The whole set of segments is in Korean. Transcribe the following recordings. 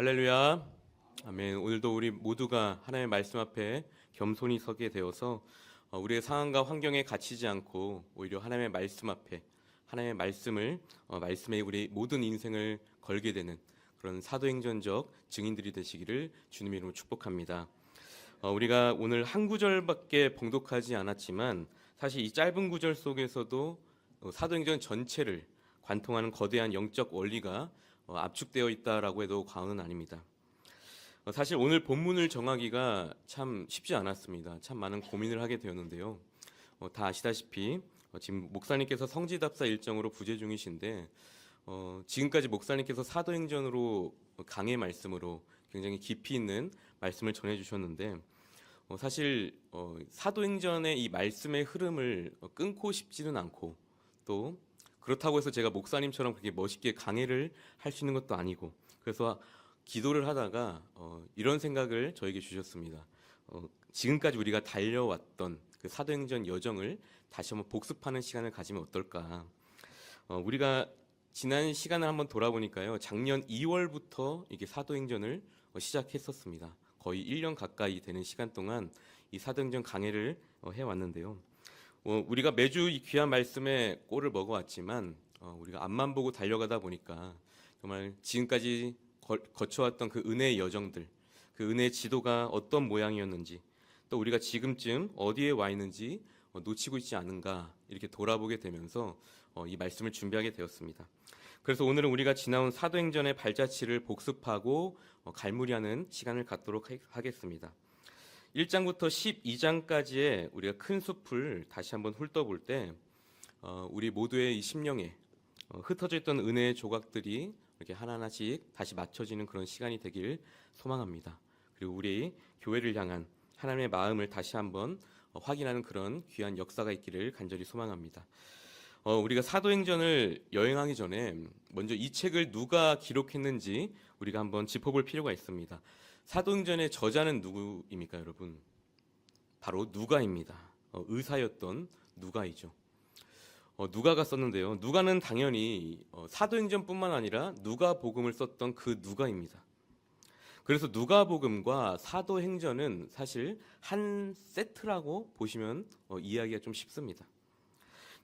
할렐루야. 아멘. 오늘도 우리 모두가 하나님의 말씀 앞에 겸손히 서게 되어서 우리의 상황과 환경에 갇히지 않고 오히려 하나님의 말씀 앞에 하나님의 말씀에 우리 모든 인생을 걸게 되는 그런 사도행전적 증인들이 되시기를 주님의 이름으로 축복합니다. 우리가 오늘 한 구절밖에 봉독하지 않았지만 사실 이 짧은 구절 속에서도 사도행전 전체를 관통하는 거대한 영적 원리가 압축되어 있다라고 해도 과언은 아닙니다. 사실 오늘 본문을 정하기가 참 쉽지 않았습니다. 참 많은 고민을 하게 되었는데요. 다 아시다시피 지금 목사님께서 성지답사 일정으로 부재 중이신데 지금까지 목사님께서 사도행전으로 강의 말씀으로 굉장히 깊이 있는 말씀을 전해주셨는데 사실 사도행전의 이 말씀의 흐름을 끊고 싶지는 않고 또 그렇다고 해서 제가 목사님처럼 그렇게 멋있게 강해를 할 수 있는 것도 아니고 그래서 기도를 하다가 이런 생각을 저에게 주셨습니다. 지금까지 우리가 달려왔던 그 사도행전 여정을 다시 한번 복습하는 시간을 가지면 어떨까. 우리가 지난 시간을 한번 돌아보니까요, 작년 2월부터 이게 사도행전을 시작했었습니다. 거의 1년 가까이 되는 시간 동안 이 사도행전 강해를 해왔는데요. 우리가 매주 이 귀한 말씀에 꼴을 먹어왔지만 우리가 앞만 보고 달려가다 보니까 정말 지금까지 거쳐왔던 그 은혜의 여정들, 그 은혜의 지도가 어떤 모양이었는지 또 우리가 지금쯤 어디에 와 있는지 놓치고 있지 않은가 이렇게 돌아보게 되면서 이 말씀을 준비하게 되었습니다. 그래서 오늘은 우리가 지나온 사도행전의 발자취를 복습하고 갈무리하는 시간을 갖도록 하겠습니다. 1장부터 12장까지의 우리가 큰 숲을 다시 한번 훑어볼 때 우리 모두의 이 심령에 흩어져 있던 은혜의 조각들이 이렇게 하나하나씩 다시 맞춰지는 그런 시간이 되길 소망합니다. 그리고 우리 교회를 향한 하나님의 마음을 다시 한번 확인하는 그런 귀한 역사가 있기를 간절히 소망합니다. 우리가 사도행전을 여행하기 전에 먼저 이 책을 누가 기록했는지 우리가 한번 짚어볼 필요가 있습니다. 사도행전의 저자는 누구입니까, 여러분? 바로 누가입니다. 의사였던 누가이죠. 누가가 썼는데요. 누가는 당연히 사도행전뿐만 아니라 누가복음을 썼던 그 누가입니다. 그래서 누가복음과 사도행전은 사실 한 세트라고 보시면 이해하기가 좀 쉽습니다.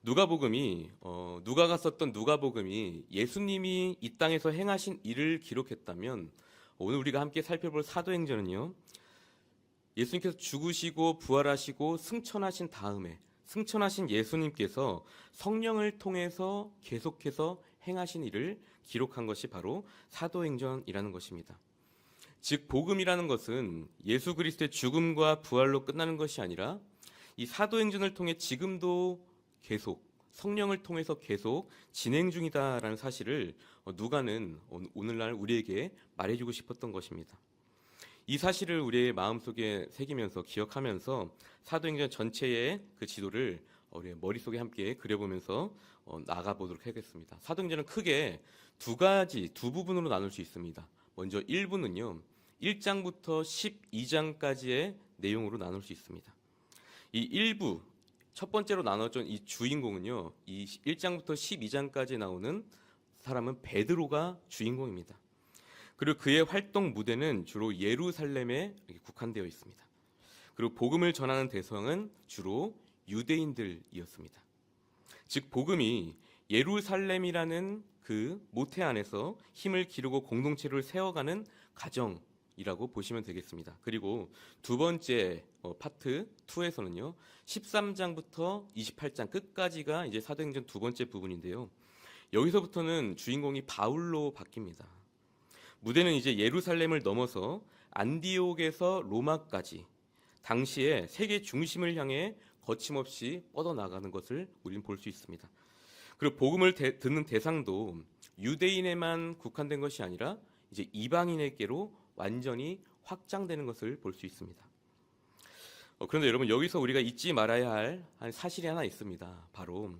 누가가 썼던 누가복음이 예수님이 이 땅에서 행하신 일을 기록했다면 오늘 우리가 함께 살펴볼 사도행전은요, 예수님께서 죽으시고 부활하시고 승천하신 다음에 승천하신 예수님께서 성령을 통해서 계속해서 행하신 일을 기록한 것이 바로 사도행전이라는 것입니다. 즉 복음이라는 것은 예수 그리스도의 죽음과 부활로 끝나는 것이 아니라 이 사도행전을 통해 지금도 계속 성령을 통해서 계속 진행 중이다라는 사실을 누가는 오늘날 우리에게 말해주고 싶었던 것입니다. 이 사실을 우리의 마음속에 새기면서 기억하면서 사도행전 전체의 그 지도를 우리의 머릿속에 함께 그려보면서 나가보도록 하겠습니다. 사도행전은 크게 두 부분으로 나눌 수 있습니다. 먼저 1부는요, 1장부터 12장까지의 내용으로 나눌 수 있습니다. 이 1부, 첫 번째로 나눠준 이 주인공은요, 이 1장부터 12장까지 나오는 사람은 베드로가 주인공입니다. 그리고 그의 활동 무대는 주로 예루살렘에 국한되어 있습니다. 그리고 복음을 전하는 대상은 주로 유대인들이었습니다. 즉 복음이 예루살렘이라는 그 모태 안에서 힘을 기르고 공동체를 세워가는 과정이라고 보시면 되겠습니다. 그리고 두 번째 파트 2에서는요, 13장부터 28장 끝까지가 이제 사도행전 두 번째 부분인데요. 여기서부터는 주인공이 바울로 바뀝니다. 무대는 이제 예루살렘을 넘어서 안디옥에서 로마까지 당시에 세계 중심을 향해 거침없이 뻗어나가는 것을 우리는 볼 수 있습니다. 그리고 복음을 듣는 대상도 유대인에만 국한된 것이 아니라 이제 이방인에게로 완전히 확장되는 것을 볼 수 있습니다. 그런데 여러분, 여기서 우리가 잊지 말아야 할 사실이 하나 있습니다. 바로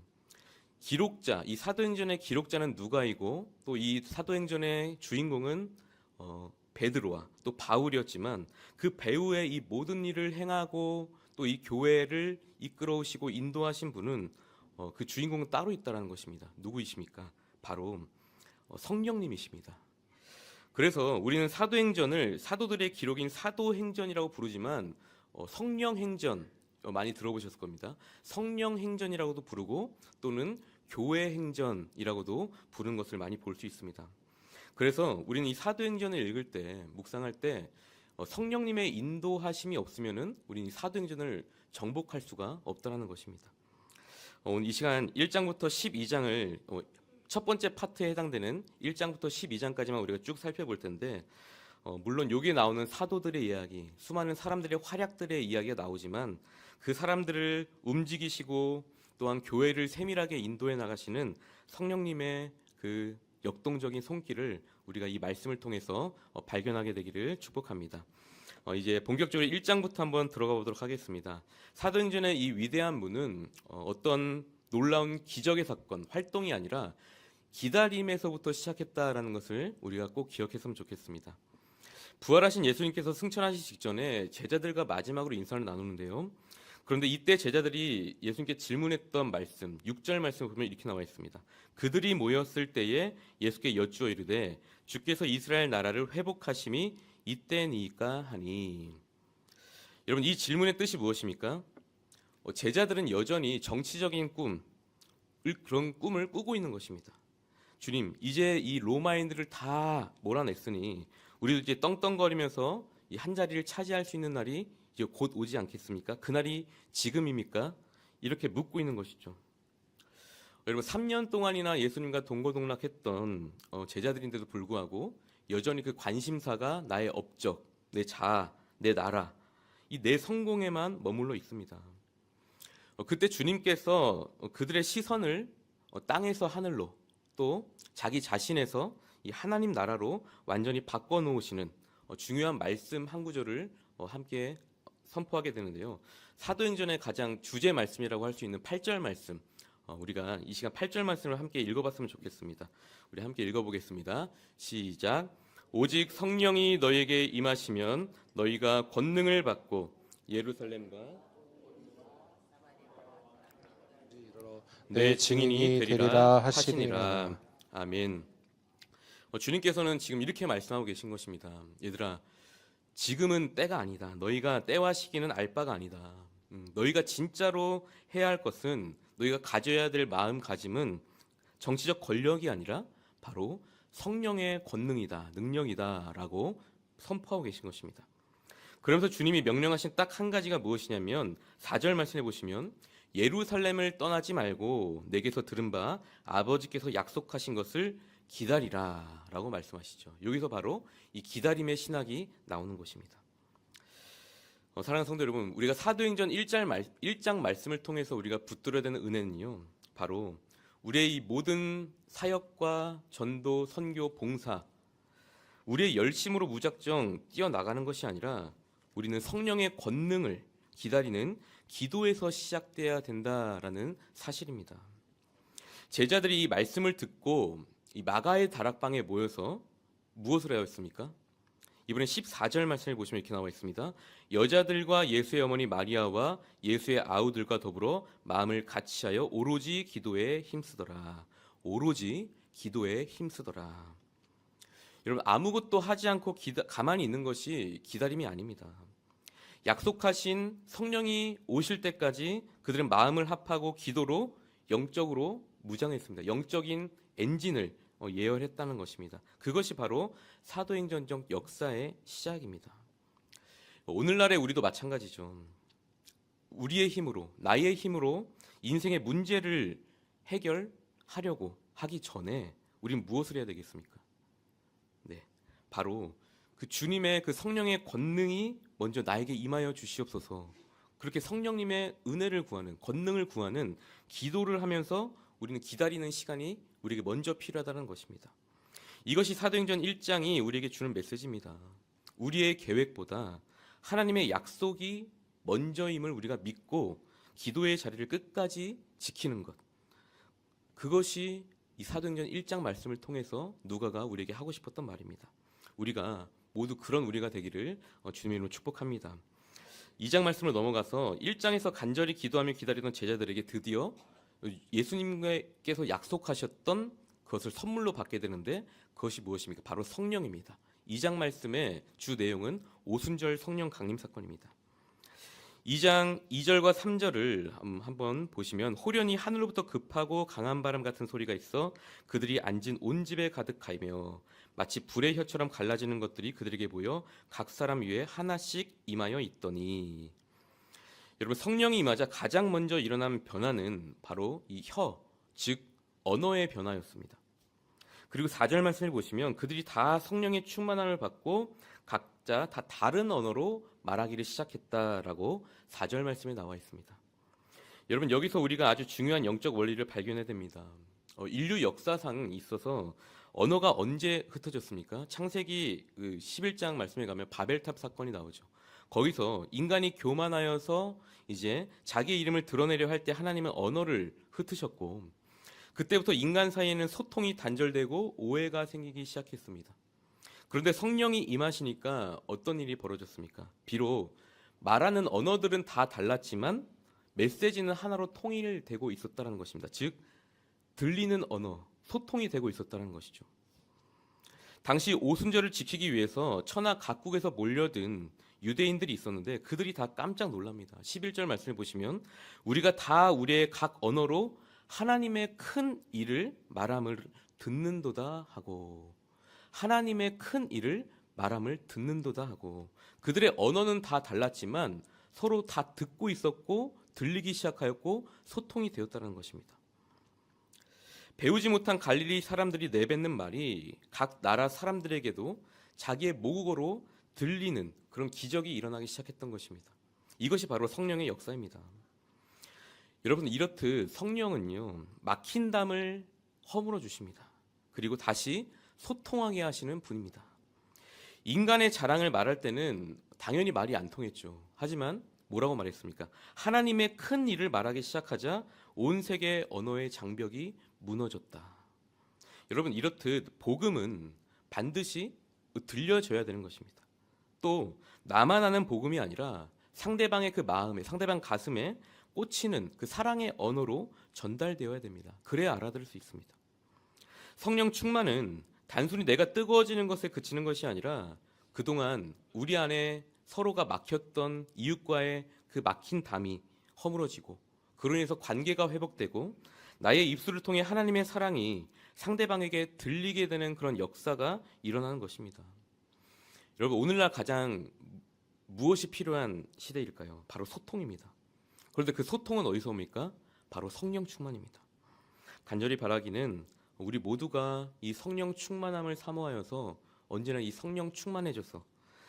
기록자, 이 사도행전의 기록자는 누가이고 또 이 사도행전의 주인공은 베드로와 또 바울이었지만 그 배후에 이 모든 일을 행하고 또 이 교회를 이끌어오시고 인도하신 분은 그 주인공은 따로 있다는 것입니다. 누구이십니까? 바로 성령님이십니다. 그래서 우리는 사도행전을 사도들의 기록인 사도행전이라고 부르지만 성령행전 많이 들어보셨을 겁니다. 성령행전이라고도 부르고 또는 교회행전이라고도 부르는 것을 많이 볼 수 있습니다. 그래서 우리는 이 사도행전을 읽을 때 묵상할 때 성령님의 인도하심이 없으면은 우리는 이 사도행전을 정복할 수가 없다라는 것입니다. 오늘 이 시간 1장부터 12장을 첫 번째 파트에 해당되는 1장부터 12장까지만 우리가 쭉 살펴볼 텐데 물론 여기에 나오는 사도들의 이야기, 수많은 사람들의 활약들의 이야기가 나오지만 그 사람들을 움직이시고 또한 교회를 세밀하게 인도해 나가시는 성령님의 그 역동적인 손길을 우리가 이 말씀을 통해서 발견하게 되기를 축복합니다. 이제 본격적으로 1장부터 한번 들어가 보도록 하겠습니다. 사도행전의 이 위대한 문은 어떤 놀라운 기적의 사건, 활동이 아니라 기다림에서부터 시작했다라는 것을 우리가 꼭 기억했으면 좋겠습니다. 부활하신 예수님께서 승천하시기 직전에 제자들과 마지막으로 인사를 나누는데요. 그런데 이때 제자들이 예수님께 질문했던 말씀, 6절 말씀을 보면 이렇게 나와 있습니다. 그들이 모였을 때에 예수께 여쭈어 이르되 주께서 이스라엘 나라를 회복하심이 이때니까 하니. 여러분, 이 질문의 뜻이 무엇입니까? 제자들은 여전히 정치적인 그런 꿈을 꾸고 있는 것입니다. 주님, 이제 이 로마인들을 다 몰아냈으니 우리도 이제 떵떵거리면서 이 한 자리를 차지할 수 있는 날이 이제 곧 오지 않겠습니까? 그 날이 지금입니까? 이렇게 묻고 있는 것이죠. 여러분, 3년 동안이나 예수님과 동고동락했던 제자들인데도 불구하고 여전히 그 관심사가 나의 업적, 내 자아, 내 나라, 이 내 성공에만 머물러 있습니다. 그때 주님께서 그들의 시선을 땅에서 하늘로 또 자기 자신에서 이 하나님 나라로 완전히 바꿔놓으시는 중요한 말씀 한 구절을 함께 선포하게 되는데요. 사도행전의 가장 주제 말씀이라고 할 수 있는 8절 말씀, 우리가 이 시간 8절 말씀을 함께 읽어봤으면 좋겠습니다. 우리 함께 읽어보겠습니다. 시작. 오직 성령이 너희에게 임하시면 너희가 권능을 받고 예루살렘과 내 증인이 되리라 하시니라. 아멘. 주님께서는 지금 이렇게 말씀하고 계신 것입니다. 얘들아, 지금은 때가 아니다. 너희가 때와 시기는 알 바가 아니다. 너희가 진짜로 해야 할 것은, 너희가 가져야 될 마음가짐은 정치적 권력이 아니라 바로 성령의 권능이다, 능력이다 라고 선포하고 계신 것입니다. 그러면서 주님이 명령하신 딱 한 가지가 무엇이냐면 4절 말씀해 보시면 예루살렘을 떠나지 말고 내게서 들은 바 아버지께서 약속하신 것을 기다리라 라고 말씀하시죠. 여기서 바로 이 기다림의 신학이 나오는 것입니다. 사랑하는 성도 여러분, 우리가 사도행전 1장 말씀을 통해서 우리가 붙들어야 되는 은혜는요, 바로 우리의 이 모든 사역과 전도, 선교, 봉사, 우리의 열심으로 무작정 뛰어나가는 것이 아니라 우리는 성령의 권능을 기다리는 기도에서 시작돼야 된다라는 사실입니다. 제자들이 이 말씀을 듣고 이 마가의 다락방에 모여서 무엇을 하였습니까? 이번에 14절 말씀을 보시면 이렇게 나와 있습니다. 여자들과 예수의 어머니 마리아와 예수의 아우들과 더불어 마음을 같이하여 오로지 기도에 힘쓰더라. 오로지 기도에 힘쓰더라. 여러분, 아무것도 하지 않고 가만히 있는 것이 기다림이 아닙니다. 약속하신 성령이 오실 때까지 그들은 마음을 합하고 기도로 영적으로 무장했습니다. 영적인 엔진을 예열했다는 것입니다. 그것이 바로 사도행전적 역사의 시작입니다. 오늘날의 우리도 마찬가지죠. 우리의 힘으로, 나의 힘으로 인생의 문제를 해결하려고 하기 전에 우리는 무엇을 해야 되겠습니까? 네, 바로 그 주님의 그 성령의 권능이 먼저 나에게 임하여 주시옵소서. 그렇게 성령님의 은혜를 구하는, 권능을 구하는 기도를 하면서 우리는 기다리는 시간이 우리에게 먼저 필요하다는 것입니다. 이것이 사도행전 1장이 우리에게 주는 메시지입니다. 우리의 계획보다 하나님의 약속이 먼저임을 우리가 믿고 기도의 자리를 끝까지 지키는 것, 그것이 이 사도행전 1장 말씀을 통해서 누가가 우리에게 하고 싶었던 말입니다. 우리가 모두 그런 우리가 되기를 주님의 이름으로 축복합니다. 2장 말씀을 넘어가서 1장에서 간절히 기도하며 기다리던 제자들에게 드디어 예수님께서 약속하셨던 그것을 선물로 받게 되는데 그것이 무엇입니까? 바로 성령입니다. 2장 말씀의 주 내용은 오순절 성령 강림 사건입니다. 2장 2절과 3절을 한번 보시면 호련히 하늘로부터 급하고 강한 바람 같은 소리가 있어 그들이 앉은 온 집에 가득하이며 마치 불의 혀처럼 갈라지는 것들이 그들에게 보여 각 사람 위에 하나씩 임하여 있더니, 여러분 성령이 임하자 가장 먼저 일어난 변화는 바로 이 혀, 즉 언어의 변화였습니다. 그리고 4절 말씀을 보시면 그들이 다 성령의 충만함을 받고 각자 다 다른 언어로 말하기를 시작했다라고 4절 말씀에 나와 있습니다. 여러분 여기서 우리가 아주 중요한 영적 원리를 발견해야 됩니다. 인류 역사상 있어서 언어가 언제 흩어졌습니까? 창세기 11장 말씀에 가면 바벨탑 사건이 나오죠. 거기서 인간이 교만하여서 이제 자기의 이름을 드러내려 할 때 하나님은 언어를 흩으셨고, 그때부터 인간 사이에는 소통이 단절되고 오해가 생기기 시작했습니다. 그런데 성령이 임하시니까 어떤 일이 벌어졌습니까? 비록 말하는 언어들은 다 달랐지만 메시지는 하나로 통일되고 있었다는 것입니다. 즉 들리는 언어, 소통이 되고 있었다는 것이죠. 당시 오순절을 지키기 위해서 천하 각국에서 몰려든 유대인들이 있었는데 그들이 다 깜짝 놀랍니다. 11절 말씀을 보시면 우리가 다 우리의 각 언어로 하나님의 큰 일을 말함을 듣는도다 하고, 하나님의 큰 일을 말함을 듣는도다 하고, 그들의 언어는 다 달랐지만 서로 다 듣고 있었고 들리기 시작하였고 소통이 되었다는 것입니다. 배우지 못한 갈릴리 사람들이 내뱉는 말이 각 나라 사람들에게도 자기의 모국어로 들리는 그런 기적이 일어나기 시작했던 것입니다. 이것이 바로 성령의 역사입니다. 여러분 이렇듯 성령은요 막힌 담을 허물어 주십니다. 그리고 다시 소통하게 하시는 분입니다. 인간의 자랑을 말할 때는 당연히 말이 안 통했죠. 하지만 뭐라고 말했습니까? 하나님의 큰 일을 말하기 시작하자 온 세계 언어의 장벽이 무너졌다. 여러분 이렇듯 복음은 반드시 들려져야 되는 것입니다. 또 나만 아는 복음이 아니라 상대방의 그 마음에, 상대방 가슴에 꽂히는 그 사랑의 언어로 전달되어야 됩니다. 그래야 알아들을 수 있습니다. 성령 충만은 단순히 내가 뜨거워지는 것에 그치는 것이 아니라 그동안 우리 안에 서로가 막혔던 이웃과의 그 막힌 담이 허물어지고 그로 인해서 관계가 회복되고 나의 입술을 통해 하나님의 사랑이 상대방에게 들리게 되는 그런 역사가 일어나는 것입니다. 여러분 오늘날 가장 무엇이 필요한 시대일까요? 바로 소통입니다. 그런데 그 소통은 어디서 옵니까? 바로 성령 충만입니다. 간절히 바라기는 우리 모두가 이 성령 충만함을 사모하여서 언제나 이 성령 충만해져서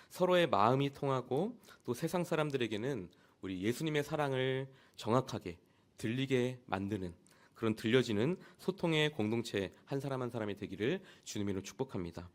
서로의 마음이 통하고 또 세상 사람들에게는 우리 예수님의 사랑을 정확하게 들리게 만드는 그런 들려지는 소통의 공동체 한 사람 한 사람이 되기를 주님으로 축복합니다.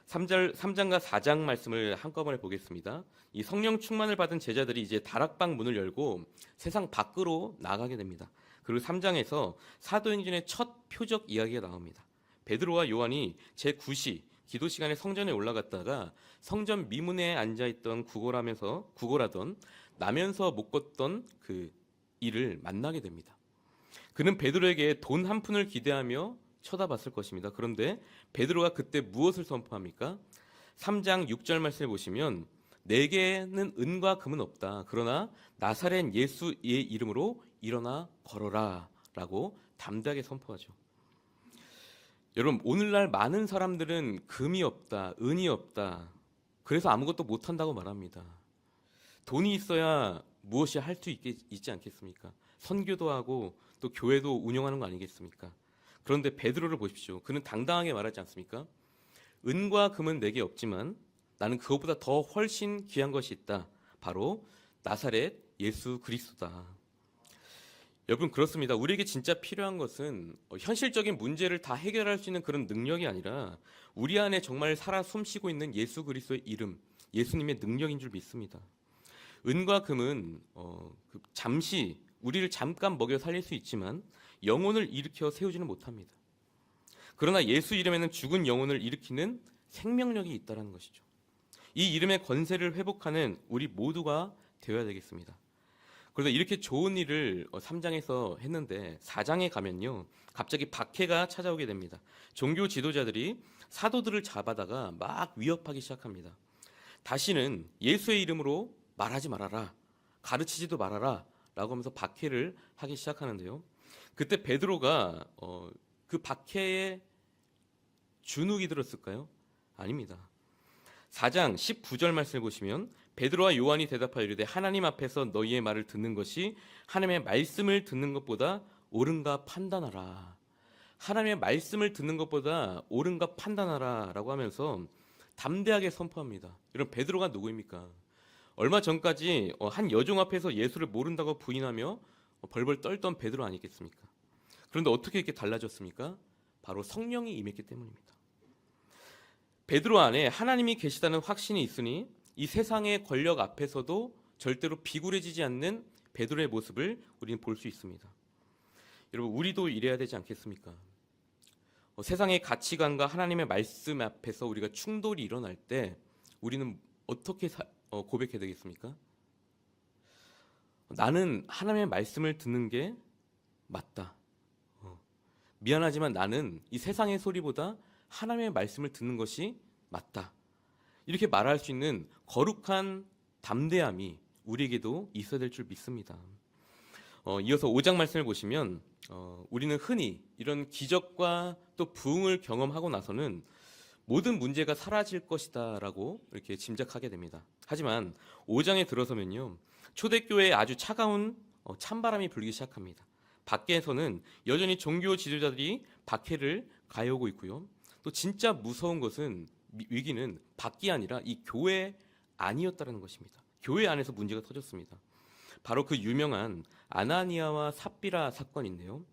3장과 4장 말씀을 한꺼번에 보겠습니다. 이 성령 충만을 받은 제자들이 이제 다락방 문을 열고 세상 밖으로 나가게 됩니다. 그리고 3장에서 사도행전의 첫 표적 이야기가 나옵니다. 베드로와 요한이 제9시 기도 시간에 성전에 올라갔다가 성전 미문에 앉아있던 구걸하던 나면서 못 걷던 그 이를 만나게 됩니다. 그는 베드로에게 돈 한 푼을 기대하며 쳐다봤을 것입니다. 그런데 베드로가 그때 무엇을 선포합니까? 3장 6절 말씀을 보시면 내게는 은과 금은 없다. 그러나 나사렛 예수의 이름으로 일어나 걸어라 라고 담대하게 선포하죠. 여러분 오늘날 많은 사람들은 금이 없다, 은이 없다. 그래서 아무것도 못한다고 말합니다. 돈이 있어야 무엇이 할 수 있지 않겠습니까? 선교도 하고 또 교회도 운영하는 거 아니겠습니까? 그런데 베드로를 보십시오. 그는 당당하게 말하지 않습니까? 은과 금은 내게 없지만 나는 그것보다 더 훨씬 귀한 것이 있다. 바로 나사렛 예수 그리스도다. 여러분 그렇습니다. 우리에게 진짜 필요한 것은 현실적인 문제를 다 해결할 수 있는 그런 능력이 아니라 우리 안에 정말 살아 숨쉬고 있는 예수 그리스도의 이름, 예수님의 능력인 줄 믿습니다. 은과 금은 잠시 우리를 잠깐 먹여 살릴 수 있지만 영혼을 일으켜 세우지는 못합니다. 그러나 예수 이름에는 죽은 영혼을 일으키는 생명력이 있다는 것이죠. 이 이름의 권세를 회복하는 우리 모두가 되어야 되겠습니다. 그래서 이렇게 좋은 일을 3장에서 했는데 4장에 가면요, 갑자기 박해가 찾아오게 됩니다. 종교 지도자들이 사도들을 잡아다가 막 위협하기 시작합니다. 다시는 예수의 이름으로 말하지 말아라, 가르치지도 말아라 라고 하면서 박해를 하기 시작하는데요. 그때 베드로가 그 박해에 주눅이 들었을까요? 아닙니다. 4장 19절 말씀을 보시면 베드로와 요한이 대답하여 이르되 하나님 앞에서 너희의 말을 듣는 것이 하나님의 말씀을 듣는 것보다 옳은가 판단하라. 하나님의 말씀을 듣는 것보다 옳은가 판단하라 라고 하면서 담대하게 선포합니다. 여러분, 베드로가 누구입니까? 얼마 전까지 한 여종 앞에서 예수를 모른다고 부인하며 벌벌 떨던 베드로 아니겠습니까? 그런데 어떻게 이렇게 달라졌습니까? 바로 성령이 임했기 때문입니다. 베드로 안에 하나님이 계시다는 확신이 있으니 이 세상의 권력 앞에서도 절대로 비굴해지지 않는 베드로의 모습을 우리는 볼 수 있습니다. 여러분, 우리도 이래야 되지 않겠습니까? 세상의 가치관과 하나님의 말씀 앞에서 우리가 충돌이 일어날 때 우리는 어떻게 고백해야 되겠습니까? 나는 하나님의 말씀을 듣는 게 맞다. 미안하지만 나는 이 세상의 소리보다 하나님의 말씀을 듣는 것이 맞다. 이렇게 말할 수 있는 거룩한 담대함이 우리에게도 있어야 될 줄 믿습니다. 이어서 5장 말씀을 보시면 우리는 흔히 이런 기적과 또 부흥을 경험하고 나서는 모든 문제가 사라질 것이다 라고 이렇게 짐작하게 됩니다. 하지만 5장에 들어서면요, 초대교회에 아주 차가운 찬바람이 불기 시작합니다. 밖에서는 여전히 종교 지도자들이 박해를 가해오고 있고요. 또 진짜 무서운 것은 위기는 밖이 아니라 이 교회 안이었다는 것입니다. 교회 안에서 문제가 터졌습니다. 바로 그 유명한 아나니아와 삽비라 사건인데요.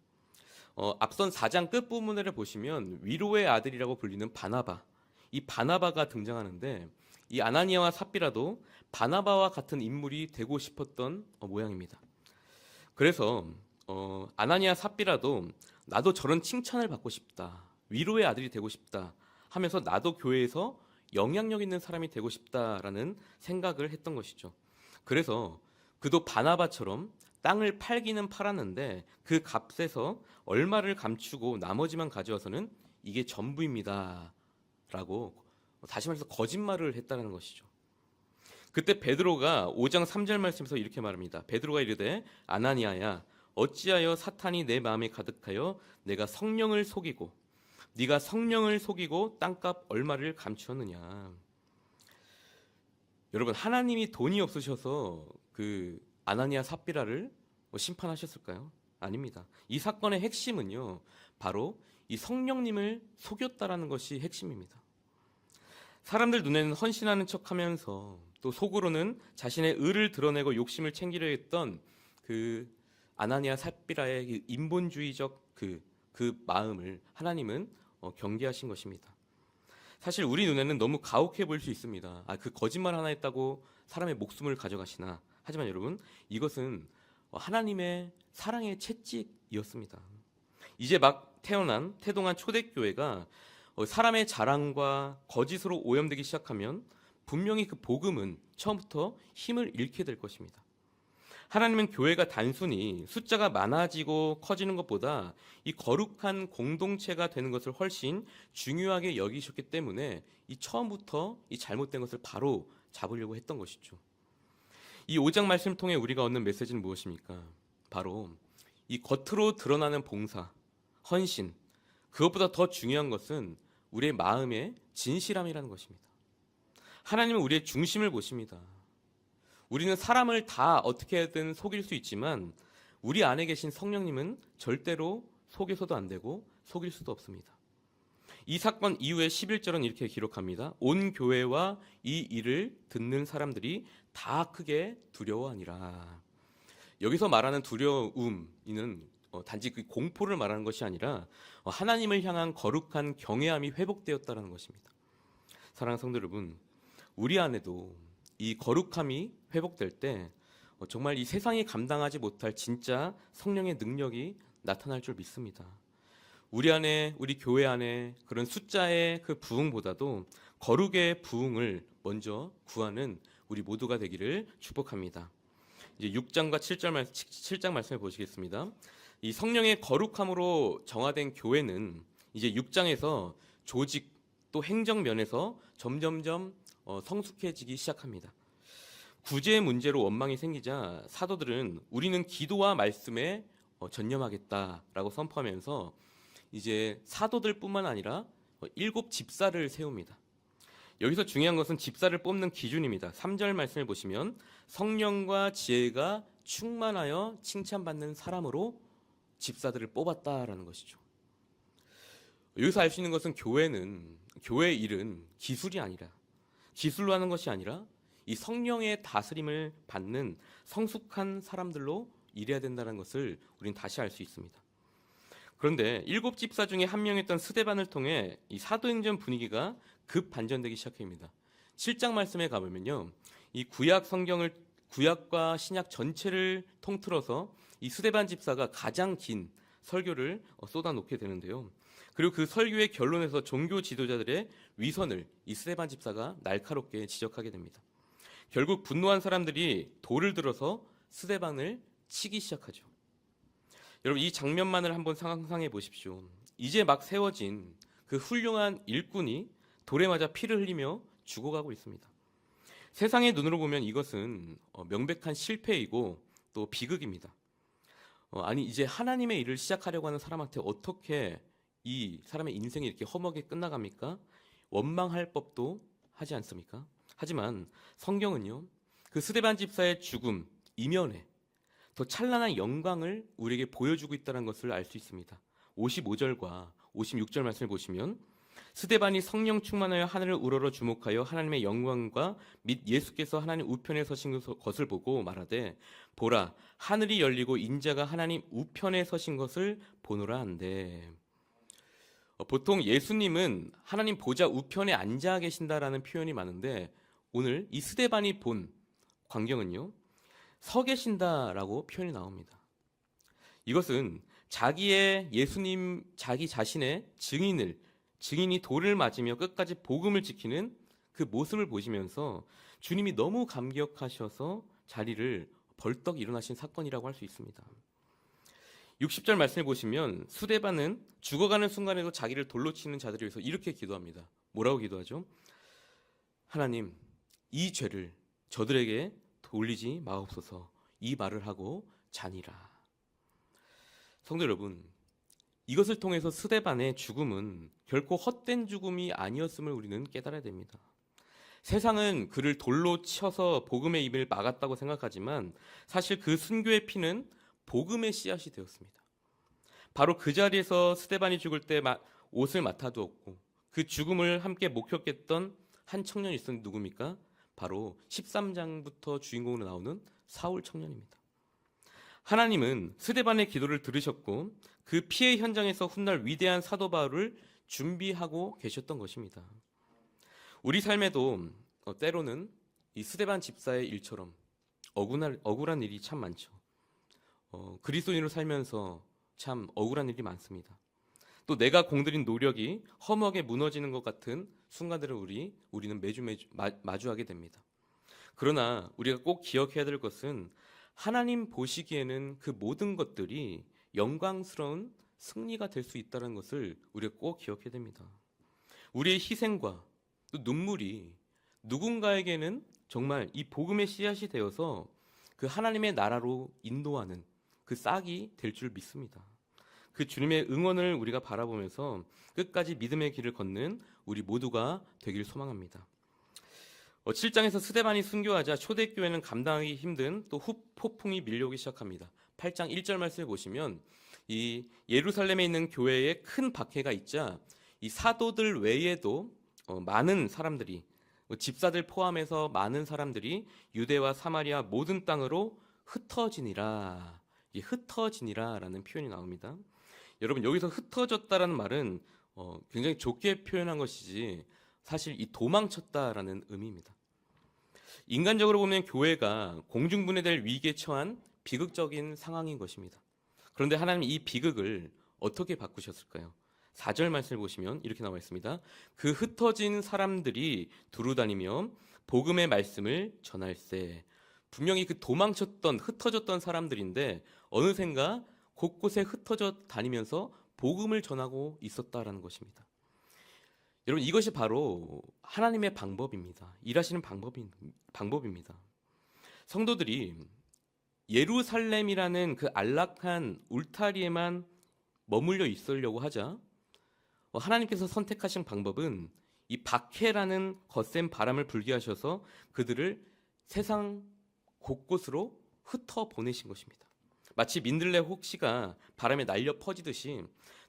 앞선 4장 끝부분을 보시면 위로의 아들이라고 불리는 바나바, 이 바나바가 등장하는데 이 아나니아와 삽비라도 바나바와 같은 인물이 되고 싶었던 모양입니다. 그래서 아나니아 삽비라도 나도 저런 칭찬을 받고 싶다, 위로의 아들이 되고 싶다 하면서 나도 교회에서 영향력 있는 사람이 되고 싶다라는 생각을 했던 것이죠. 그래서 그도 바나바처럼 땅을 팔기는 팔았는데 그 값에서 얼마를 감추고 나머지만 가져와서는 이게 전부입니다 라고 다시 말해서 거짓말을 했다는 것이죠. 그때 베드로가 5장 3절 말씀에서 이렇게 말합니다. 베드로가 이르되 아나니아야, 어찌하여 사탄이 내 마음에 가득하여 내가 성령을 속이고 네가 성령을 속이고 땅값 얼마를 감추었느냐. 여러분, 하나님이 돈이 없으셔서 그 아나니아 삽비라를 심판하셨을까요? 아닙니다. 이 사건의 핵심은요, 바로 이 성령님을 속였다라는 것이 핵심입니다. 사람들 눈에는 헌신하는 척하면서 또 속으로는 자신의 의를 드러내고 욕심을 챙기려 했던 그 아나니아 삽비라의 인본주의적 그 마음을 하나님은 경계하신 것입니다. 사실 우리 눈에는 너무 가혹해 보일 수 있습니다. 그 거짓말 하나 했다고 사람의 목숨을 가져가시나. 하지만 여러분, 이것은 하나님의 사랑의 채찍이었습니다. 이제 막 태동한 초대교회가 사람의 자랑과 거짓으로 오염되기 시작하면 분명히 그 복음은 처음부터 힘을 잃게 될 것입니다. 하나님은 교회가 단순히 숫자가 많아지고 커지는 것보다 이 거룩한 공동체가 되는 것을 훨씬 중요하게 여기셨기 때문에 이 처음부터 이 잘못된 것을 바로 잡으려고 했던 것이죠. 이 5장 말씀을 통해 우리가 얻는 메시지는 무엇입니까? 바로 이 겉으로 드러나는 봉사, 헌신, 그것보다 더 중요한 것은 우리의 마음의 진실함이라는 것입니다. 하나님은 우리의 중심을 보십니다. 우리는 사람을 다 어떻게든 속일 수 있지만 우리 안에 계신 성령님은 절대로 속여서도 안 되고 속일 수도 없습니다. 이 사건 이후에 11절은 이렇게 기록합니다. 온 교회와 이 일을 듣는 사람들이 다 크게 두려워하니라. 여기서 말하는 두려움이는 단지 그 공포를 말하는 것이 아니라 하나님을 향한 거룩한 경외함이 회복되었다는 것입니다. 사랑하는 성도 여러분, 우리 안에도 이 거룩함이 회복될 때 정말 이 세상이 감당하지 못할 진짜 성령의 능력이 나타날 줄 믿습니다. 우리 교회 안에 그런 숫자의 그 부흥보다도 거룩의 부흥을 먼저 구하는 우리 모두가 되기를 축복합니다. 이제 6장과 7장 말씀을 보시겠습니다. 이 성령의 거룩함으로 정화된 교회는 이제 6장에서 조직 또 행정 면에서 점점점 성숙해지기 시작합니다. 구제의 문제로 원망이 생기자 사도들은 우리는 기도와 말씀에 전념하겠다라고 선포하면서 이제 사도들뿐만 아니라 7 집사를 세웁니다. 여기서 중요한 것은 집사를 뽑는 기준입니다. 3절 말씀을 보시면 성령과 지혜가 충만하여 칭찬받는 사람으로 집사들을 뽑았다라는 것이죠. 여기서 알 수 있는 것은 교회의 일은 기술이 아니라 기술로 하는 것이 아니라 이 성령의 다스림을 받는 성숙한 사람들로 일해야 된다는 것을 우리는 다시 알 수 있습니다. 그런데 7 집사 중에 한 명이었던 스데반을 통해 이 사도행전 분위기가 급 반전되기 시작합니다. 7장 말씀에 가보면요, 이 구약과 신약 전체를 통틀어서 이 스데반 집사가 가장 긴 설교를 쏟아놓게 되는데요. 그리고 그 설교의 결론에서 종교 지도자들의 위선을 이 스데반 집사가 날카롭게 지적하게 됩니다. 결국 분노한 사람들이 돌을 들어서 스데반을 치기 시작하죠. 여러분, 이 장면만을 한번 상상해 보십시오. 이제 막 세워진 그 훌륭한 일꾼이 돌에 맞아 피를 흘리며 죽어가고 있습니다. 세상의 눈으로 보면 이것은 명백한 실패이고 또 비극입니다. 아니, 이제 하나님의 일을 시작하려고 하는 사람한테 어떻게 이 사람의 인생이 이렇게 험하게 끝나갑니까? 원망할 법도 하지 않습니까? 하지만 성경은요, 그 스데반 집사의 죽음 이면에 더 찬란한 영광을 우리에게 보여주고 있다는 것을 알 수 있습니다. 55절과 56절 말씀을 보시면 스데반이 성령 충만하여 하늘을 우러러 주목하여 하나님의 영광과 및 예수께서 하나님 우편에 서신 것을 보고 말하되 보라, 하늘이 열리고 인자가 하나님 우편에 서신 것을 보노라 한대. 보통 예수님은 하나님 보좌 우편에 앉아 계신다라는 표현이 많은데 오늘 이 스데반이 본 광경은요, 서 계신다라고 표현이 나옵니다. 이것은 자기 자신의 증인이 돌을 맞으며 끝까지 복음을 지키는 그 모습을 보시면서 주님이 너무 감격하셔서 자리를 벌떡 일어나신 사건이라고 할 수 있습니다. 60절 말씀을 보시면 스데반은 죽어가는 순간에도 자기를 돌로 치는 자들을 위해서 이렇게 기도합니다. 뭐라고 기도하죠? 하나님, 이 죄를 저들에게 돌리지 마옵소서. 이 말을 하고 자니라. 성도 여러분, 이것을 통해서 스데반의 죽음은 결코 헛된 죽음이 아니었음을 우리는 깨달아야 됩니다. 세상은 그를 돌로 쳐서 복음의 입을 막았다고 생각하지만 사실 그 순교의 피는 복음의 씨앗이 되었습니다. 바로 그 자리에서 스데반이 죽을 때 옷을 맡아두었고 그 죽음을 함께 목격했던 한 청년이 있었는데 누굽니까? 바로 13장부터 주인공으로 나오는 사울 청년입니다. 하나님은 스데반의 기도를 들으셨고 그 피해 현장에서 훗날 위대한 사도 바울을 준비하고 계셨던 것입니다. 우리 삶에도 때로는 이 스데반 집사의 일처럼 억울한 일이 참 많죠. 그리스도인으로 살면서 참 억울한 일이 많습니다. 또 내가 공들인 노력이 허무하게 무너지는 것 같은 순간들을 우리는 매주 마주하게 됩니다. 그러나 우리가 꼭 기억해야 될 것은 하나님 보시기에는 그 모든 것들이 영광스러운 승리가 될 수 있다는 것을 우리가 꼭 기억해야 됩니다. 우리의 희생과 또 눈물이 누군가에게는 정말 이 복음의 씨앗이 되어서 그 하나님의 나라로 인도하는 그 싹이 될 줄 믿습니다. 그 주님의 응원을 우리가 바라보면서 끝까지 믿음의 길을 걷는 우리 모두가 되길 소망합니다. 7장에서 스데반이 순교하자 초대교회는 감당하기 힘든 또 폭풍이 밀려오기 시작합니다. 8장 1절 말씀을 보시면 이 예루살렘에 있는 교회에 큰 박해가 있자 이 사도들 외에도 많은 사람들이, 집사들 포함해서 많은 사람들이 유대와 사마리아 모든 땅으로 흩어지니라. 이 흩어지니라라는 표현이 나옵니다. 여러분, 여기서 흩어졌다라는 말은 굉장히 좋게 표현한 것이지 사실 이 도망쳤다라는 의미입니다. 인간적으로 보면 교회가 공중분해될 위기에 처한 비극적인 상황인 것입니다. 그런데 하나님이 이 비극을 어떻게 바꾸셨을까요? 4절 말씀을 보시면 이렇게 나와 있습니다. 그 흩어진 사람들이 두루다니며 복음의 말씀을 전할세. 분명히 그 도망쳤던 흩어졌던 사람들인데 어느샌가 곳곳에 흩어져 다니면서 복음을 전하고 있었다라는 것입니다. 여러분, 이것이 바로 하나님의 방법입니다. 일하시는 방법입니다. 성도들이 예루살렘이라는 그 안락한 울타리에만 머물러 있으려고 하자 하나님께서 선택하신 방법은 이 박해라는 거센 바람을 불게 하셔서 그들을 세상 곳곳으로 흩어 보내신 것입니다. 마치 민들레 혹시가 바람에 날려 퍼지듯이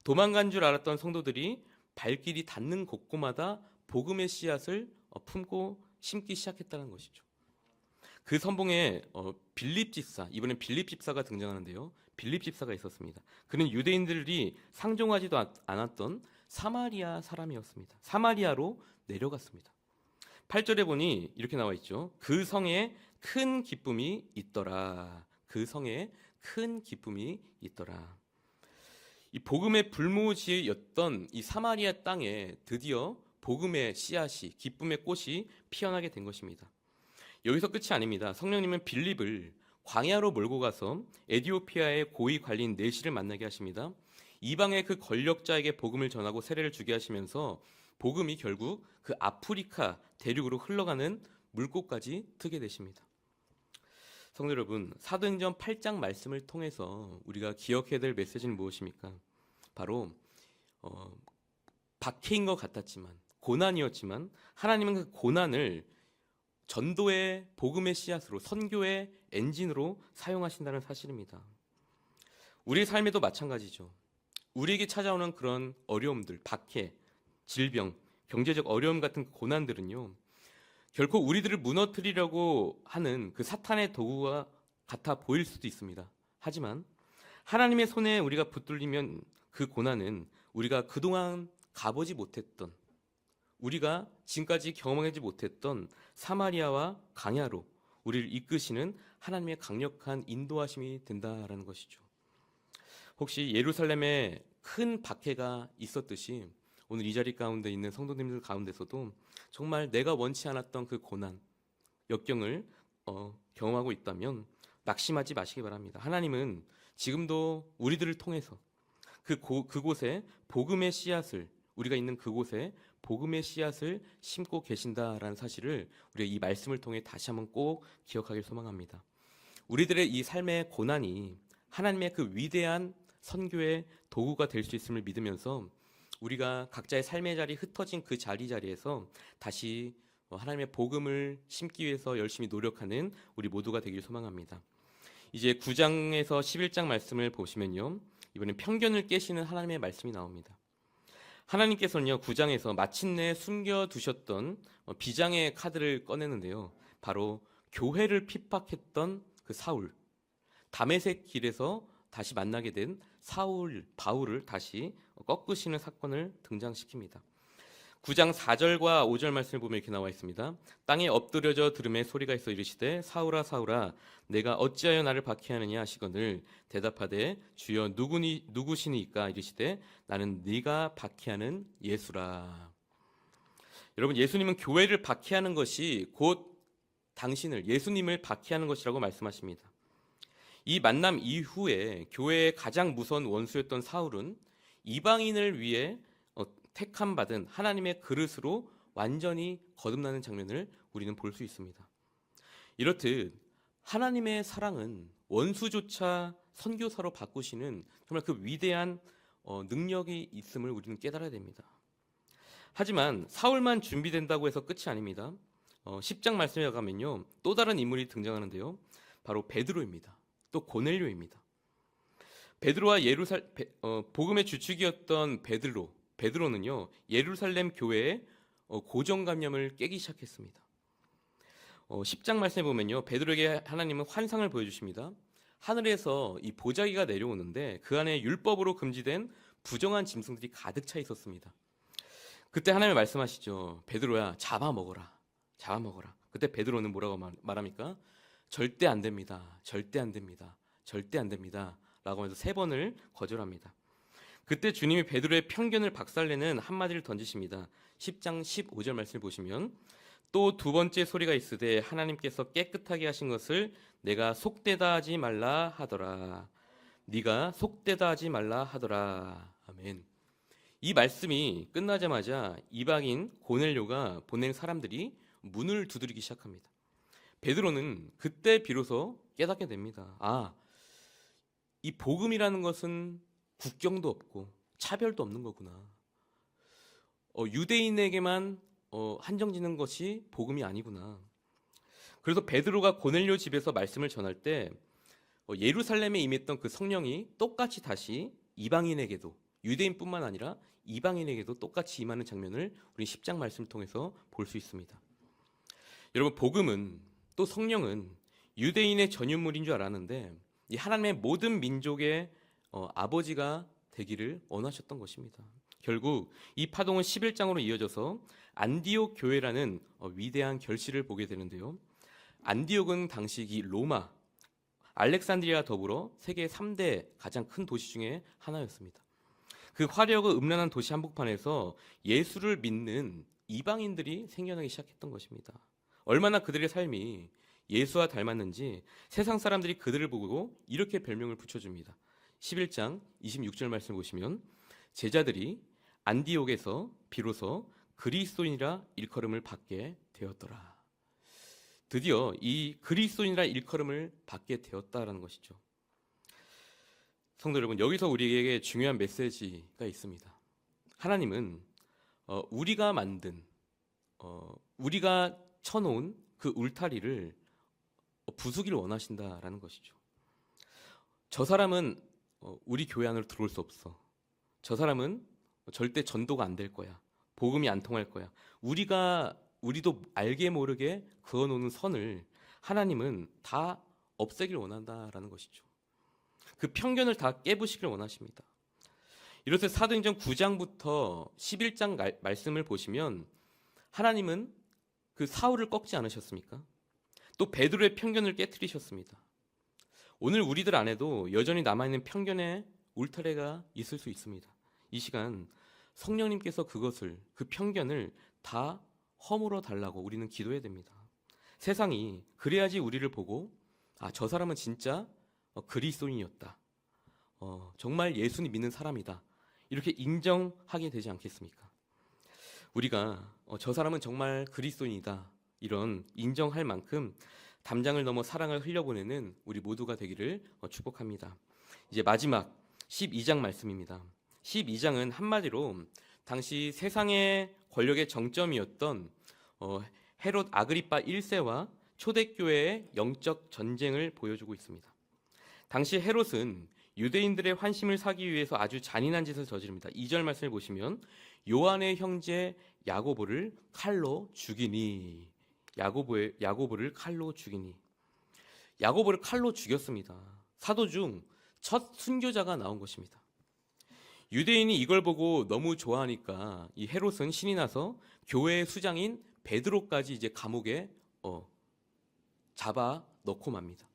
도망간 줄 알았던 성도들이 발길이 닿는 곳곳마다 복음의 씨앗을 품고 심기 시작했다는 것이죠. 그 선봉에 빌립 집사, 이번엔 빌립 집사가 등장하는데요. 빌립 집사가 있었습니다. 그는 유대인들이 상종하지도 않았던 사마리아 사람이었습니다. 사마리아로 내려갔습니다. 8절에 보니 이렇게 나와 있죠. 그 성에 큰 기쁨이 있더라. 그 성에 큰 기쁨이 있더라. 이 복음의 불모지였던 이 사마리아 땅에 드디어 복음의 씨앗이, 기쁨의 꽃이 피어나게 된 것입니다. 여기서 끝이 아닙니다. 성령님은 빌립을 광야로 몰고 가서 에티오피아의 고위 관리인 네시를 만나게 하십니다. 이방의 그 권력자에게 복음을 전하고 세례를 주게 하시면서 복음이 결국 그 아프리카 대륙으로 흘러가는 물꼬까지 트게 되십니다. 성도 여러분, 사도행전 8장 말씀을 통해서 우리가 기억해야 될 메시지는 무엇입니까? 바로 박해인 것 같았지만, 고난이었지만 하나님은 그 고난을 전도의 복음의 씨앗으로, 선교의 엔진으로 사용하신다는 사실입니다. 우리의 삶에도 마찬가지죠. 우리에게 찾아오는 그런 어려움들, 박해, 질병, 경제적 어려움 같은 고난들은요, 결코 우리들을 무너뜨리려고 하는 그 사탄의 도구와 같아 보일 수도 있습니다. 하지만 하나님의 손에 우리가 붙들리면 그 고난은 우리가 그동안 가보지 못했던, 우리가 지금까지 경험하지 못했던 사마리아와 광야로 우리를 이끄시는 하나님의 강력한 인도하심이 된다라는 것이죠. 혹시 예루살렘에 큰 박해가 있었듯이 오늘 이 자리 가운데 있는 성도님들 가운데서도 정말 내가 원치 않았던 그 고난, 역경을 경험하고 있다면 낙심하지 마시기 바랍니다. 하나님은 지금도 우리들을 통해서 그곳에 복음의 씨앗을, 우리가 있는 그곳에 복음의 씨앗을 심고 계신다라는 사실을 우리가 이 말씀을 통해 다시 한번 꼭 기억하길 소망합니다. 우리들의 이 삶의 고난이 하나님의 그 위대한 선교의 도구가 될 수 있음을 믿으면서 우리가 각자의 삶의 자리, 흩어진 그 자리에서 다시 하나님의 복음을 심기 위해서 열심히 노력하는 우리 모두가 되길 소망합니다. 이제 9장에서 11장 말씀을 보시면요, 이번엔 편견을 깨시는 하나님의 말씀이 나옵니다. 하나님께서는요, 9장에서 마침내 숨겨두셨던 비장의 카드를 꺼내는데요, 바로 교회를 핍박했던 그 사울, 다메섹 길에서 다시 만나게 된 바울을 다시 꺾으시는 사건을 등장시킵니다. 9장 4절과 5절 말씀을 보면 이렇게 나와 있습니다. 땅에 엎드려져 들음에 소리가 있어 이르시되 사울아 사울아 내가 어찌하여 나를 박해하느냐 하시거늘 대답하되 주여 누구시니까 이르시되 나는 네가 박해하는 예수라. 여러분, 예수님은 교회를 박해하는 것이 곧 당신을, 예수님을 박해하는 것이라고 말씀하십니다. 이 만남 이후에 교회의 가장 무서운 원수였던 사울은 이방인을 위해 택함 받은 하나님의 그릇으로 완전히 거듭나는 장면을 우리는 볼 수 있습니다. 이렇듯 하나님의 사랑은 원수조차 선교사로 바꾸시는 정말 그 위대한 능력이 있음을 우리는 깨달아야 됩니다. 하지만 사울만 준비된다고 해서 끝이 아닙니다. 10장 말씀에 가면요, 또 다른 인물이 등장하는데요, 바로 베드로입니다. 또 고넬료입니다. 베드로와 복음의 주축이었던 베드로는요, 예루살렘 교회의 고정관념을 깨기 시작했습니다. 10장 말씀에 보면요, 베드로에게 하나님은 환상을 보여주십니다. 하늘에서 이 보자기가 내려오는데 그 안에 율법으로 금지된 부정한 짐승들이 가득 차 있었습니다. 그때 하나님이 말씀하시죠. 베드로야, 잡아먹어라. 그때 베드로는 뭐라고 말합니까? 절대 안 됩니다. 절대 안 됩니다. 절대 안 됩니다. 라고 하면서 3번을 거절합니다. 그때 주님이 베드로의 편견을 박살내는 한마디를 던지십니다. 10장 15절 말씀을 보시면 또 두 번째 소리가 있으되 하나님께서 깨끗하게 하신 것을 내가 속되다 하지 말라 하더라. 네가 속되다 하지 말라 하더라. 아멘. 이 말씀이 끝나자마자 이방인 고넬료가 보낸 사람들이 문을 두드리기 시작합니다. 베드로는 그때 비로소 깨닫게 됩니다. 아, 이 복음이라는 것은 국경도 없고 차별도 없는 거구나. 유대인에게만 한정지는 것이 복음이 아니구나. 그래서 베드로가 고넬료 집에서 말씀을 전할 때 예루살렘에 임했던 그 성령이 똑같이 다시 이방인에게도, 유대인뿐만 아니라 이방인에게도 똑같이 임하는 장면을 우리 10장 말씀을 통해서 볼 수 있습니다. 여러분, 복음은 또 성령은 유대인의 전유물인 줄 알았는데 이 하나님의 모든 민족의 아버지가 되기를 원하셨던 것입니다. 결국 이 파동은 11장으로 이어져서 안디옥 교회라는 위대한 결실을 보게 되는데요. 안디옥은 당시 이 로마, 알렉산드리아와 더불어 세계 3대 가장 큰 도시 중에 하나였습니다. 그 화려하고 음란한 도시 한복판에서 예수를 믿는 이방인들이 생겨나기 시작했던 것입니다. 얼마나 그들의 삶이 예수와 닮았는지 세상 사람들이 그들을 보고 이렇게 별명을 붙여줍니다. 11장 26절 말씀을 보시면 제자들이 안디옥에서 비로소 그리스도인이라 일컬음을 받게 되었더라. 드디어 이 그리스도인이라 일컬음을 받게 되었다라는 것이죠. 성도 여러분, 여기서 우리에게 중요한 메시지가 있습니다. 하나님은 우리가 만든, 우리가 쳐놓은 그 울타리를 부수기를 원하신다라는 것이죠. 저 사람은 우리 교회 안으로 들어올 수 없어. 저 사람은 절대 전도가 안 될 거야. 복음이 안 통할 거야. 우리도 알게 모르게 그어놓는 선을 하나님은 다 없애길 원한다라는 것이죠. 그 편견을 다 깨부시길 원하십니다. 이렇듯 사도행전 9장부터 11장 말씀을 보시면 하나님은 그 사울을 꺾지 않으셨습니까? 또 베드로의 편견을 깨트리셨습니다. 오늘 우리들 안에도 여전히 남아있는 편견의 울타리가 있을 수 있습니다. 이 시간 성령님께서 그 편견을 다 허물어 달라고 우리는 기도해야 됩니다. 세상이 그래야지 우리를 보고 저 사람은 진짜 그리스도인이었다. 정말 예수님 믿는 사람이다. 이렇게 인정하게 되지 않겠습니까? 우리가 저 사람은 정말 그리스도인이다. 이런 인정할 만큼 담장을 넘어 사랑을 흘려보내는 우리 모두가 되기를 축복합니다. 이제 마지막 12장 말씀입니다. 12장은 한마디로 당시 세상의 권력의 정점이었던 헤롯 아그리파 1세와 초대교회의 영적 전쟁을 보여주고 있습니다. 당시 헤롯은 유대인들의 환심을 사기 위해서 아주 잔인한 짓을 저지릅니다. 2절 말씀을 보시면 요한의 형제 야고보를 칼로 죽이니, 야고보를 칼로 죽이니. 야고보를 칼로 죽였습니다. 사도 중 첫 순교자가 나온 것입니다. 유대인이 이걸 보고 너무 좋아하니까 이 헤롯은 신이 나서 교회의 수장인 베드로까지 이제 감옥에 잡아 넣고 맙니다.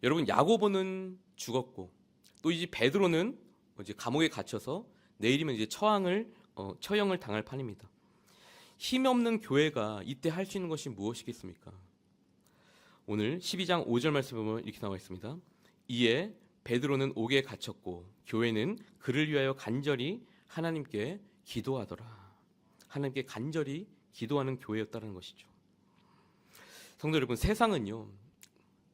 여러분, 야고보는 죽었고 또 이제 베드로는 이제 감옥에 갇혀서 내일이면 이제 처형을 당할 판입니다. 힘없는 교회가 이때 할 수 있는 것이 무엇이겠습니까? 오늘 12장 5절 말씀 보면 이렇게 나와 있습니다. 이에 베드로는 옥에 갇혔고 교회는 그를 위하여 간절히 하나님께 기도하더라. 하나님께 간절히 기도하는 교회였다는 것이죠. 성도 여러분, 세상은요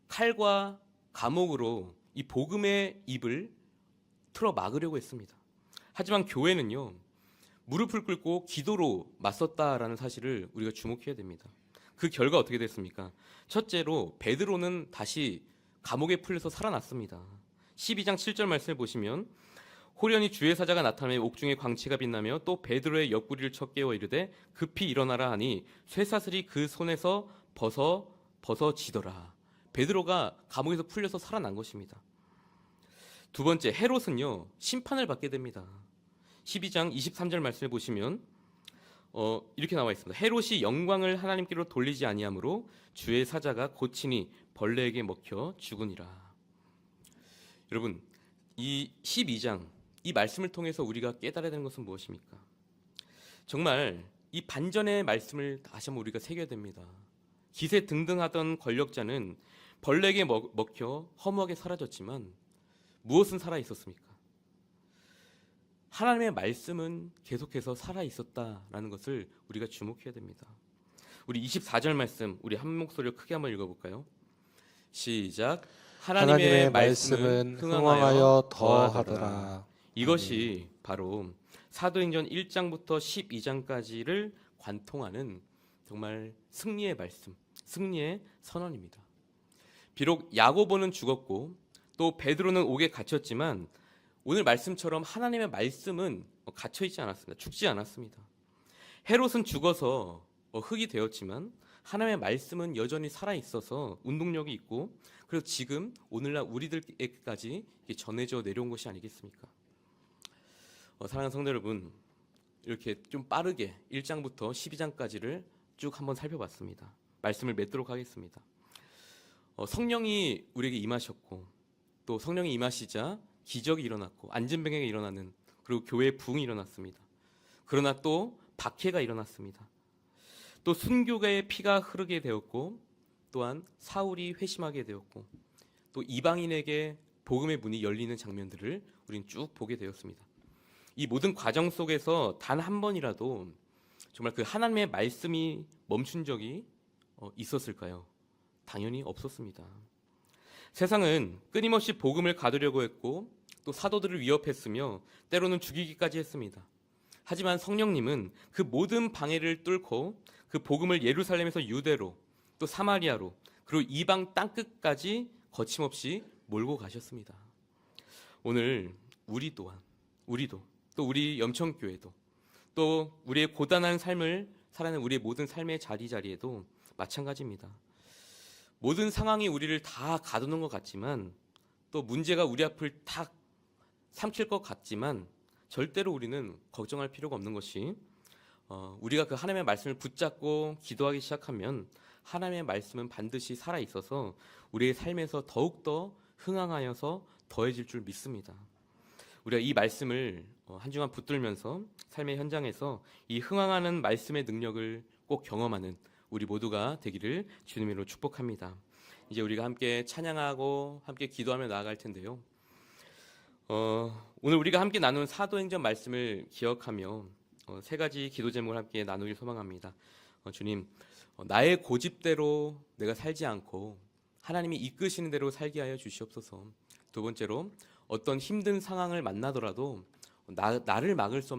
칼과 감옥으로 이 복음의 입을 틀어 막으려고 했습니다. 하지만 교회는요 무릎을 꿇고 기도로 맞섰다라는 사실을 우리가 주목해야 됩니다. 그 결과 어떻게 됐습니까? 첫째로 베드로는 다시 감옥에 풀려서 살아났습니다. 12장 7절 말씀을 보시면 호련히 주의 사자가 나타나며 옥중에 광채가 빛나며 또 베드로의 옆구리를 쳐 깨워 이르되 급히 일어나라 하니 쇠사슬이 그 손에서 벗어지더라. 베드로가 감옥에서 풀려서 살아난 것입니다. 두 번째, 헤롯은요 심판을 받게 됩니다. 12장 23절 말씀을 보시면 이렇게 나와 있습니다. 헤롯이 영광을 하나님께로 돌리지 아니하므로 주의 사자가 고치니 벌레에게 먹혀 죽으니라. 여러분, 이 12장 이 말씀을 통해서 우리가 깨달아야 되는 것은 무엇입니까? 정말 이 반전의 말씀을 다시 한번 우리가 새겨야 됩니다. 기세 등등하던 권력자는 벌레에게 먹혀 허무하게 사라졌지만 무엇은 살아 있었습니까? 하나님의 말씀은 계속해서 살아 있었다라는 것을 우리가 주목해야 됩니다. 우리 24절 말씀 우리 한 목소리로 크게 한번 읽어볼까요? 시작. 하나님의 말씀은 흥왕하여 더하더라. 이것이 바로 사도행전 1장부터 12장까지를 관통하는 정말 승리의 말씀, 승리의 선언입니다. 비록 야고보는 죽었고 또 베드로는 옥에 갇혔지만 오늘 말씀처럼 하나님의 말씀은 갇혀 있지 않았습니다. 죽지 않았습니다. 헤롯은 죽어서 흙이 되었지만 하나님의 말씀은 여전히 살아 있어서 운동력이 있고 그래서 지금 오늘날 우리들에게까지 전해져 내려온 것이 아니겠습니까? 사랑하는 성도 여러분, 이렇게 좀 빠르게 1장부터 12장까지를 쭉 한번 살펴봤습니다. 말씀을 맺도록 하겠습니다. 성령이 우리에게 임하셨고 또 성령이 임하시자 기적이 일어났고 안진병에게 일어나는 그리고 교회의 부흥이 일어났습니다. 그러나 또 박해가 일어났습니다. 또 순교자의 피가 흐르게 되었고 또한 사울이 회심하게 되었고 또 이방인에게 복음의 문이 열리는 장면들을 우리는 쭉 보게 되었습니다. 이 모든 과정 속에서 단 한 번이라도 정말 그 하나님의 말씀이 멈춘 적이 있었을까요? 당연히 없었습니다. 세상은 끊임없이 복음을 가두려고 했고 또 사도들을 위협했으며 때로는 죽이기까지 했습니다. 하지만 성령님은 그 모든 방해를 뚫고 그 복음을 예루살렘에서 유대로 또 사마리아로 그리고 이방 땅끝까지 거침없이 몰고 가셨습니다. 오늘 우리도 또 우리 염천교회도 또 우리의 고단한 삶을 살아가는 우리의 모든 삶의 자리자리에도 마찬가지입니다. 모든 상황이 우리를 다 가두는 것 같지만 또 문제가 우리 앞을 탁 삼킬 것 같지만 절대로 우리는 걱정할 필요가 없는 것이 우리가 그 하나님의 말씀을 붙잡고 기도하기 시작하면 하나님의 말씀은 반드시 살아있어서 우리의 삶에서 더욱더 흥황하여서 더해질 줄 믿습니다. 우리가 이 말씀을 한 주간 붙들면서 삶의 현장에서 이 흥황하는 말씀의 능력을 꼭 경험하는 우리 모두가 되기를 주님으로 축복합니다. 이제 우리가 함께 찬양하고 함께 기도하며 나아갈 텐데요. 오늘 우리가 함께 나눈 사도행전 말씀을 기억하며 세 가지 기도 제목을 함께 나누길 소망합니다. 주님, 나의 고집대로 내가 살지 않고 하나님이 이끄시는 대로 살게 하여 주시옵소서. 두 번째로 어떤 힘든 상황을 만나더라도 나를 막을 수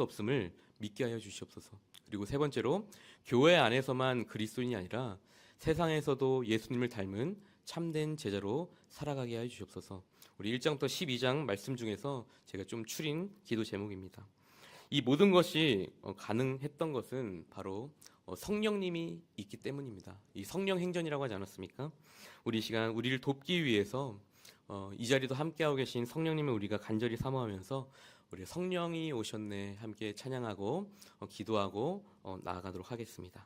없음을 믿게 하여 주시옵소서. 그리고 세 번째로 교회 안에서만 그리스도인이 아니라 세상에서도 예수님을 닮은 참된 제자로 살아가게 하여 주시옵소서. 우리 1장부터 12장 말씀 중에서 제가 좀 추린 기도 제목입니다. 이 모든 것이 가능했던 것은 바로 성령님이 있기 때문입니다. 이 성령 행전이라고 하지 않았습니까? 우리 시간 우리를 돕기 위해서 이 자리도 함께하고 계신 성령님을 우리가 간절히 사모하면서 우리 성령이 오셨네 함께 찬양하고 기도하고 나아가도록 하겠습니다.